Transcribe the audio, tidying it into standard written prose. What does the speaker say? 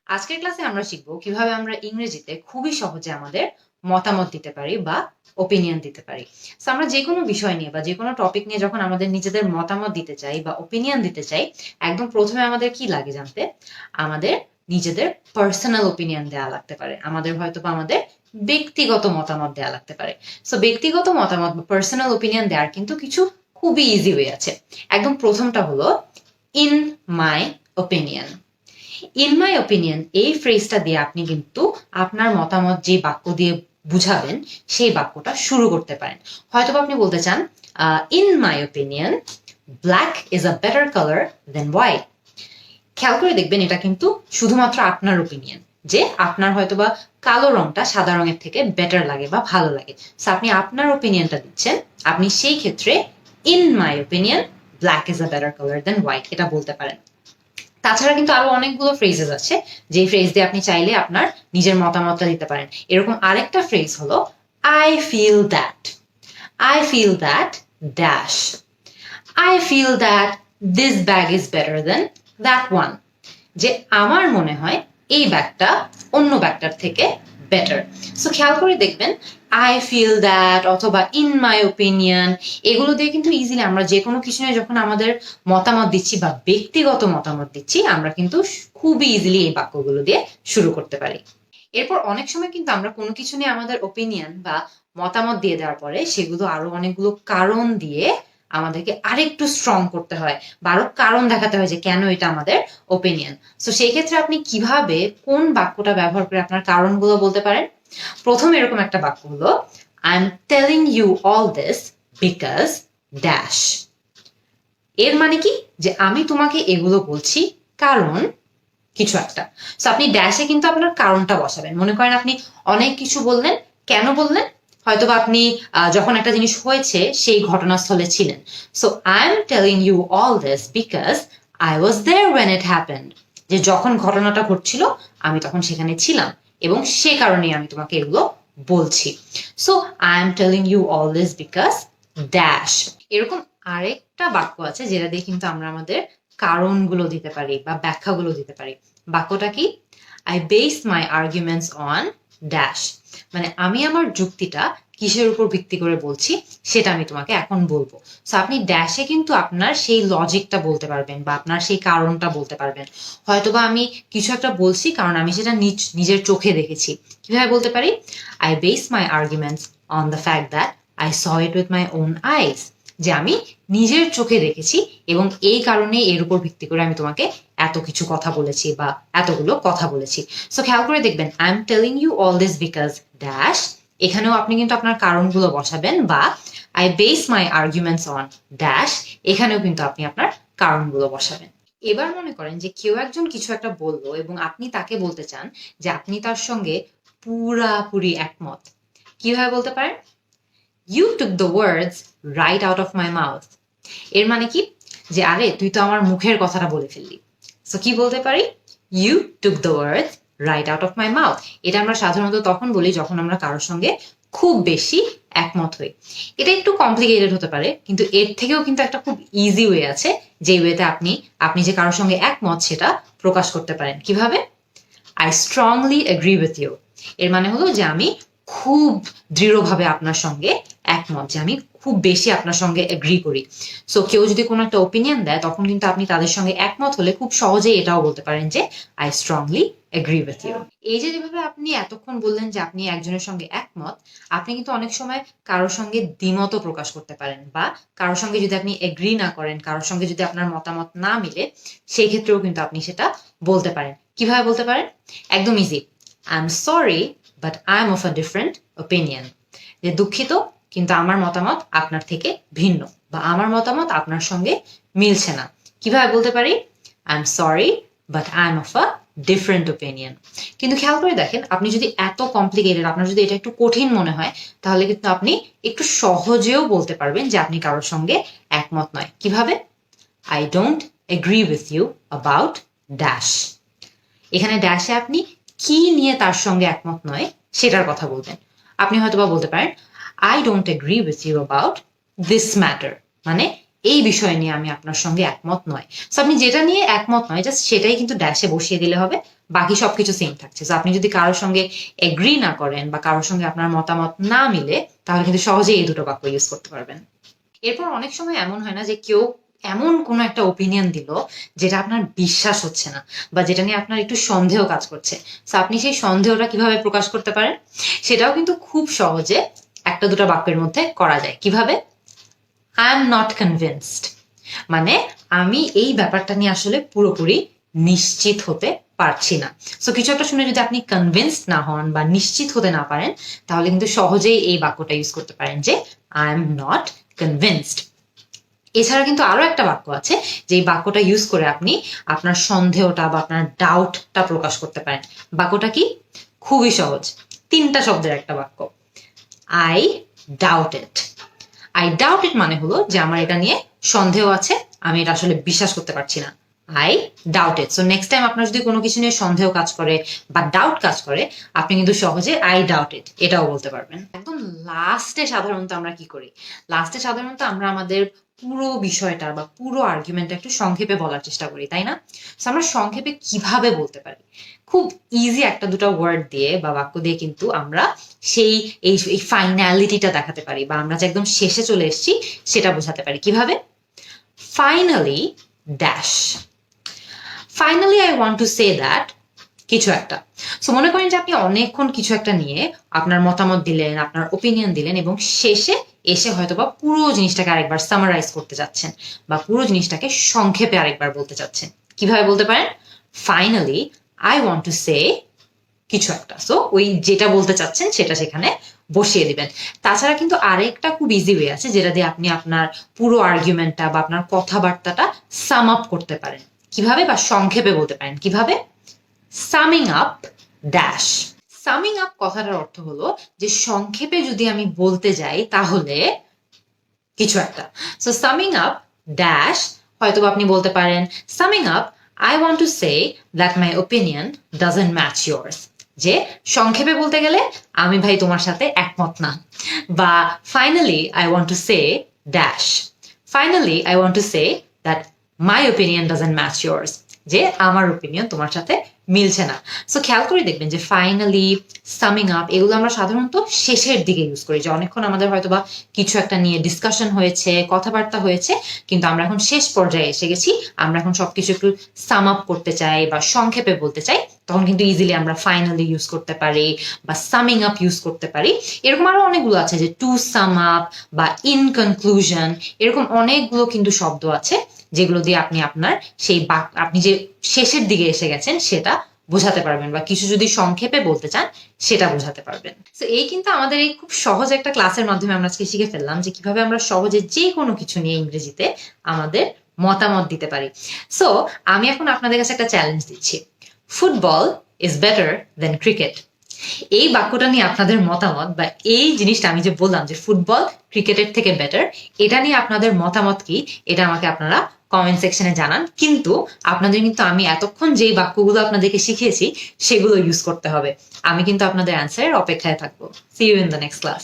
আজকের ক্লাসে আমরা শিখব কিভাবে আমরা ইংরেজিতে খুবই সহজে আমাদের মতামত দিতে পারি বা ওপিনিয়ন দিতে পারি। সো আমরা যে কোনো বিষয় নিয়ে বা যে কোনো টপিক নিয়ে যখন আমাদের নিজেদের মতামত দিতে চাই বা ওপিনিয়ন দিতে চাই, একদম প্রথমে আমাদের কি লাগে জানতে? আমাদের নিজেদের পার্সোনাল ওপিনিয়ন দেওয়া লাগতে পারে, আমাদের হয়তো বা আমাদের ব্যক্তিগত মতামত দেওয়া লাগতে পারে। সো ব্যক্তিগত মতামত বা পার্সোনাল ওপিনিয়ন দেওয়ার কিন্তু কিছু খুবই ইজি ওয়ে আছে। একদম প্রথমটা হলো in my opinion. In my opinion এই ফ্রেজটা দিয়ে আপনি কিন্তু আপনার মতামত যে বাক্য দিয়ে বুঝাবেন সেই বাক্যটা শুরু করতে পারেন। হয়তো আপনি বলতে চান in my opinion black is a better colour than white. খেয়াল করে দেখবেন এটা কিন্তু শুধুমাত্র আপনার ওপিনিয়ন, যে আপনার হয়তোবা কালো রংটা সাদা রঙের থেকে বেটার লাগে বা ভালো লাগে। সো আপনি আপনার ওপিনিয়নটা দিচ্ছেন, আপনি সেই ক্ষেত্রে in my opinion black is a better colour than white এটা বলতে পারেন। তাছাড়া কিন্তু আরো অনেকগুলো ফ্রেজেস আছে যে ফ্রেজ দিয়ে আপনি চাইলে আপনার নিজের মতামতটা দিতে পারেন। এরকম আরেকটা ফ্রেজ হলো I feel that. I feel that dash. I feel that this bag is better than that one. যে আমার মনে হয় এই ব্যাগটা অন্য ব্যাগটার থেকে বেটার। সো খেয়াল করে দেখবেন আই ফিল দ্যাট অথবা ইন মাই ওপিনিয়ন এগুলো দিয়ে কিন্তু ইজিলি আমরা যে কোনো কিছু নিয়ে যখন আমাদের মতামত দিচ্ছি বা ব্যক্তিগত মতামত দিচ্ছি, আমরা কিন্তু খুবই ইজিলি এই বাক্যগুলো দিয়ে শুরু করতে পারি। এরপর অনেক সময় কিন্তু আমরা কোনো কিছু নিয়ে আমাদের ওপিনিয়ন বা মতামত দিয়ে দেওয়ার পরে সেগুলো আরো অনেকগুলো কারণ দিয়ে আমাদেরকে আরেকটু স্ট্রং করতে হয় বা আরো কারণ দেখাতে হয় যে কেন এটা আমাদের ওপিনিয়ন। সো সেই ক্ষেত্রে আপনি কিভাবে কোন বাক্যটা ব্যবহার করে আপনার কারণগুলো বলতে পারেন? প্রথম এরকম একটা বাক্য হলো I am telling you all this because dash. এর মানে কি? যে আমি তোমাকে এগুলো বলছি কারণ কিছু একটা। সো আপনি ড্যাশে কিন্তু আপনার কারণটা বসাবেন। মনে করেন আপনি অনেক কিছু বললেন, কেন বললেন? হয়তোবা আপনি যখন একটা জিনিস হয়েছে সেই ঘটনাস্থলে ছিলেন। So I am telling you all this because I was there when it happened. যে যখন ঘটনাটা ঘটছিল আমি তখন সেখানে ছিলাম এবং সে কারণে আমি তোমাকে এগুলো বলছি। So I am telling you all this because dash. এরকম আরেকটা বাক্য আছে যেটা দিয়ে কিন্তু আমরা আমাদের কারণগুলো দিতে পারি বা ব্যাখ্যাগুলো দিতে পারি। বাক্যটা কি? I base my arguments on dash. মানে আমি আমার যুক্তিটা কিসের উপর ভিত্তি করে বলছি সেটা আমি তোমাকে এখন বলবো। সো আপনি ড্যাশে কিন্তু আপনার সেই লজিকটা বলতে পারবেন বা আপনার সেই কারণটা বলতে পারবেন। হয়তোবা আমি কিছু একটা বলছি কারণ আমি সেটা নিজের চোখে দেখেছি। কিভাবে বলতে পারি? I base my arguments on the fact that I saw it with my own আইস। যে আমি নিজের চোখে দেখেছি এবং এই কারণে এর উপর ভিত্তি করে আমি তোমাকে এত কিছু কথা বলেছি বা এতগুলো কথা বলেছি। সো খেয়াল করে দেখবেন I am telling you all this because dash, এখানেও আপনি কিন্তু আপনার কারণগুলো বসাবেন, বা I base my arguments on dash, এখানেও কিন্তু আপনি আপনার কারণগুলো বসাবেন। এবার মনে করেন যে কেউ একজন কিছু একটা বললো এবং আপনি তাকে বলতে চান যে আপনি তার সঙ্গে পুরাপুরি একমত। কিভাবে বলতে পারেন? You took the words right out of my mouth. এর মানে কি? যে আরে তুই তো আমার মুখের কথাটা বলে ফেললি। সো কি বলতে পারি? You took the words right out of my mouth. এটা আমরা সাধারণত তখন বলি যখন আমরা কারোর সঙ্গে খুব বেশি একমত হই। এটা একটু কমপ্লিকেটেড হতে পারে, কিন্তু এর থেকেও কিন্তু একটা খুব ইজি ওয়ে আছে যে ওয়েতে আপনি যে কারোর সঙ্গে একমত সেটা প্রকাশ করতে পারেন। কিভাবে? I strongly agree with you. এর মানে হলো যে আমি খুব দৃঢ়ভাবে আপনার সঙ্গে একমত, যে আমি খুব বেশি আপনার সঙ্গে এগ্রি করি। সো কেউ যদি কোনো একটা ওপিনিয়ন দেয় তখন কিন্তু আপনি তাদের সঙ্গে একমত হলে খুব সহজেই এটাও বলতে পারেন যে I strongly agree with you. এই যে যেভাবে আপনি এতক্ষণ বললেন যে আপনি একজনের সঙ্গে একমত, আপনি কিন্তু অনেক সময় কারোর সঙ্গে দ্বিমতও প্রকাশ করতে পারেন, বা কারোর সঙ্গে যদি আপনি এগ্রি না করেন, কারোর সঙ্গে যদি আপনার মতামত না মিলে, সেই ক্ষেত্রেও কিন্তু আপনি সেটা বলতে পারেন। কিভাবে বলতে পারেন? একদম easy. I am sorry but I am of a different opinion. যে দুঃখিত, কিন্তু আমার মতামত আপনার থেকে ভিন্ন, বা আমার মতামত আপনার সঙ্গে মিলছে না। কিভাবে বলতে পারি? I am sorry but I am of a different opinion. কিন্তু খেয়াল করে দেখেন, আপনি যদি এত কমপ্লিকেটেড, আপনার যদি এটা একটু কঠিন মনে হয়, তাহলে কিন্তু আপনি একটু সহজেও বলতে পারবেন যে আপনি কারোর সঙ্গে একমত নয়। কিভাবে? I don't agree with you about dash. এখানে ড্যাশে আপনি কি নিয়ে তার সঙ্গে একমত নয় সেটার কথা বলবেন। আপনি হয়তোবা বলতে পারেন I don't agree with you about this matter, মানে এই বিষয় নিয়ে আমি আপনার সঙ্গে একমত নয়। সো আপনি যেটা নিয়ে একমত নয় জাস্ট সেটাই কিন্তু ড্যাশে বসিয়ে দিলে হবে, বাকি সবকিছু সেম থাকছে। সো আপনি যদি কারোর সঙ্গে এগ্রি না করেন বা কারোর সঙ্গে আপনার মতামত না মিলে, তাহলে কিন্তু সহজেই এই দুটো বাক্য ইউজ করতে পারবেন। এরপর অনেক সময় এমন হয় না যে কেউ এমন কোনো একটা ওপিনিয়ন দিল যেটা আপনার বিশ্বাস হচ্ছে না বা যেটা নিয়ে আপনার একটু সন্দেহ কাজ করছে। তো আপনি সেই সন্দেহটা কিভাবে প্রকাশ করতে পারেন, সেটাও কিন্তু খুব সহজে একটা দুটো বাক্যের মধ্যে করা যায়। কিভাবে? আই এম নট কনভিন্সড, মানে আমি এই ব্যাপারটা নিয়ে আসলে পুরোপুরি নিশ্চিত হতে পারছি না। সো কিছু একটা শুনে যদি আপনি কনভিন্সড না হন বা নিশ্চিত হতে না পারেন, তাহলে কিন্তু সহজেই এই বাক্যটা ইউজ করতে পারেন যে আই এম নট কনভিন্সড। এছাড়া কিন্তু আরো একটা বাক্য আছে যে এই বাক্যটা ইউজ করে আপনি আপনার সন্দেহটা বা আপনার ডাউটটা প্রকাশ করতে পারেন। বাক্যটা কি? খুবই সহজ, 3টা শব্দের একটা বাক্য। I doubt it. I doubt ইট মানে হলো যে আমার এটা নিয়ে সন্দেহ আছে, আমি এটা আসলে বিশ্বাস করতে পারছি না। I doubt it. So next time আপনার যদি কোনো কিছু নিয়ে সন্দেহ কাজ করে বা ডাউট কাজ করে, আপনি কিন্তু সহজে আই ডাউট ইট এটাও বলতে পারবেন। একদম লাস্টে সাধারণত আমরা কি করি? লাস্টে সাধারণত আমরা আমাদের পুরো বিষয়টা বা পুরো আর্গুমেন্টটা একটু সংক্ষেপে বলার চেষ্টা করি, তাই না? সো আমরা সংক্ষেপে কিভাবে বলতে পারি? খুব ইজি একটা দুটো ওয়ার্ড দিয়ে বা বাক্য দিয়ে কিন্তু আমরা সেই এই ফাইনালিটিটা দেখাতে পারি বা আমরা যে একদম শেষে চলে এসেছি সেটা বোঝাতে পারি। কিভাবে? Finally dash. Finally I want to say that কিছু একটা। সো মনে করেন যে আপনি অনেকক্ষণ কিছু একটা নিয়ে আপনার মতামত দিলেন, আপনার ওপিনিয়ন দিলেন এবং শেষে এসে হয়তো বা পুরো জিনিসটাকে আরেকবার সামারাইজ করতে যাচ্ছেন বা পুরো জিনিসটাকে সংক্ষেপে আরেকবার বলতে চাচ্ছেন। কিভাবে বলতে পারেন? Finally I want to say কিছু একটা। সো ওই যেটা বলতে চাচ্ছেন সেটা সেখানে বসিয়ে দিবেন। তাছাড়া কিন্তু আরেকটা খুব ইজি ওয়ে আছে যেটা দিয়ে আপনি আপনার পুরো আর্গুমেন্টটা বা আপনার কথাবার্তাটা সাম আপ করতে পারেন। কিভাবে? বা সংক্ষেপে বলতে পারেন। কিভাবে? Summing up dash. Summing up কথাটার অর্থ হলো যে সংক্ষেপে যদি আমি বলতে যাই তাহলে কিছু একটা। সো সামিং আপ ড্যাশ হয়তো আপনি বলতে পারেন summing up I want to say that my opinion doesn't match yours. যে সংক্ষেপে বলতে গেলে আমি ভাই তোমার সাথে একমত না। বা finally I want to say dash. Finally I want to say that my opinion doesn't match yours. যে আমার ওপিনিয়ন তোমার সাথে মিলছে না। সো খেয়াল করে দেখবেন যে ফাইনালি, সামিং আপ এগুলো আমরা সাধারণত শেষের দিকে ইউজ করি, যে অনেকক্ষণ আমাদের হয়তো বা কিছু একটা নিয়ে ডিসকাশন হয়েছে, কথাবার্তা হয়েছে, কিন্তু আমরা এখন শেষ পর্যায়ে এসে গেছি, আমরা এখন সবকিছু একটু সাম আপ করতে চাই বা সংক্ষেপে বলতে চাই, তখন কিন্তু ইজিলি আমরা ফাইনালি ইউজ করতে পারি বা সামিং আপ ইউজ করতে পারি। এরকম আরো অনেকগুলো আছে যে টু সাম আপ বা ইন কনক্লুশন, এরকম অনেকগুলো কিন্তু শব্দ আছে যেগুলো দিয়ে আপনি আপনার সেই আপনি যে শেষের দিকে এসে গেছেন সেটা বোঝাতে পারবেন বা কিছু যদি সংক্ষেপে বলতে চান সেটা বোঝাতে পারবেন। তো এই কিন্তু আমাদের এই খুব সহজ একটা ক্লাসের মাধ্যমে আমরা আজকে শিখে ফেললাম যে কিভাবে আমরা সহজে যে কোনো কিছু নিয়ে ইংরেজিতে আমাদের মতামত দিতে পারি। সো আমি এখন আপনাদের কাছে একটা চ্যালেঞ্জ দিচ্ছি, football is better then cricket. এই বাক্যটা নিয়ে আপনাদের মতামত বা এই জিনিসটা আমি যে বললাম যে ফুটবল ক্রিকেটের থেকে বেটার, এটা নিয়ে আপনাদের মতামত কি এটা আমাকে আপনারা কমেন্ট সেকশনে জানান। কিন্তু আপনাদের কিন্তু আমি এতক্ষণ যেই বাক্যগুলো আপনাদেরকে শিখিয়েছি সেগুলো ইউজ করতে হবে। আমি কিন্তু আপনাদের অ্যান্সারের অপেক্ষায় থাকবো। See you in the next class.